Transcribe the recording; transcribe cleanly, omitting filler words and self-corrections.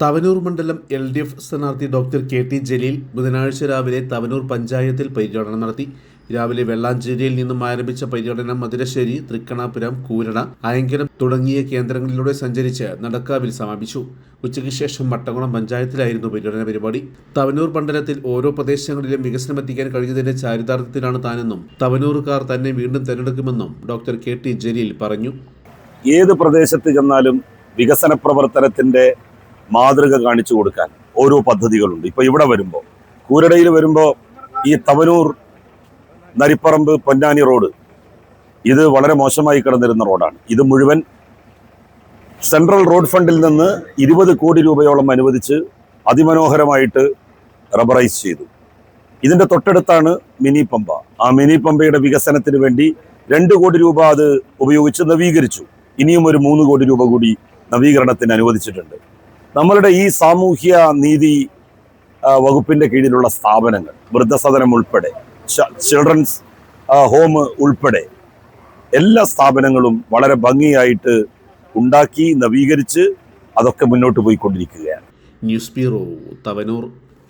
തവനൂർ മണ്ഡലം LDF സ്ഥാനാർത്ഥി doctor KT Jaleel ബുധനാഴ്ച രാവിലെ തവനൂർ പഞ്ചായത്തിൽ പര്യടനം നടത്തി. രാവിലെ വെള്ളാഞ്ചേരിയിൽ നിന്നും ആരംഭിച്ച പര്യടനം മധുരശ്ശേരി, തൃക്കണാപുരം, കൂരണ, അയങ്കലം തുടങ്ങിയ കേന്ദ്രങ്ങളിലൂടെ സഞ്ചരിച്ച് നടക്കാവിൽ സമാപിച്ചു. ഉച്ചയ്ക്ക് ശേഷം മട്ടക്കുളം പഞ്ചായത്തിലായിരുന്നു പര്യടന പരിപാടി. തവനൂർ മണ്ഡലത്തിൽ ഓരോ പ്രദേശങ്ങളിലും വികസനം എത്തിക്കാൻ കഴിഞ്ഞതിന്റെ ചാരിതാർത്ഥ്യത്തിലാണ് താനെന്നും തവനൂറുകാർ തന്നെ വീണ്ടും തെരഞ്ഞെടുക്കുമെന്നും ഡോക്ടർ KT ജലീൽ പറഞ്ഞു. ഏത് പ്രദേശത്ത് ചെന്നാലും വികസന പ്രവർത്തനത്തിന്റെ മാതൃക കാണിച്ചു കൊടുക്കാൻ ഓരോ പദ്ധതികളുണ്ട്. ഇപ്പോൾ ഇവിടെ വരുമ്പോൾ, കൂരടയിൽ വരുമ്പോൾ ഈ തവനൂർ നരിപ്പറമ്പ് പൊന്നാനി റോഡ് ഇത് വളരെ മോശമായി കിടന്നിരുന്ന റോഡാണ്. ഇത് മുഴുവൻ സെൻട്രൽ റോഡ് ഫണ്ടിൽ നിന്ന് 20 കോടി രൂപയോളം അനുവദിച്ച് അതിമനോഹരമായിട്ട് റബ്ബറൈസ് ചെയ്തു. ഇതിന്റെ തൊട്ടടുത്താണ് മിനി പമ്പ. ആ മിനി പമ്പയുടെ വികസനത്തിന് വേണ്ടി 2 കോടി രൂപ അത് ഉപയോഗിച്ച് നവീകരിച്ചു. ഇനിയും ഒരു 3 കോടി രൂപ കൂടി നവീകരണത്തിന് അനുവദിച്ചിട്ടുണ്ട്. നമ്മളുടെ ഈ സാമൂഹ്യ നീതി വകുപ്പിന്റെ കീഴിലുള്ള സ്ഥാപനങ്ങൾ, വൃദ്ധസദനം ഉൾപ്പെടെ, ചിൽഡ്രൻസ് ഹോം ഉൾപ്പെടെ എല്ലാ സ്ഥാപനങ്ങളും വളരെ ഭംഗിയായിട്ട് ഉണ്ടാക്കി നവീകരിച്ച് അതൊക്കെ മുന്നോട്ട് പോയിക്കൊണ്ടിരിക്കുകയാണ്. News bureau, Thavanur.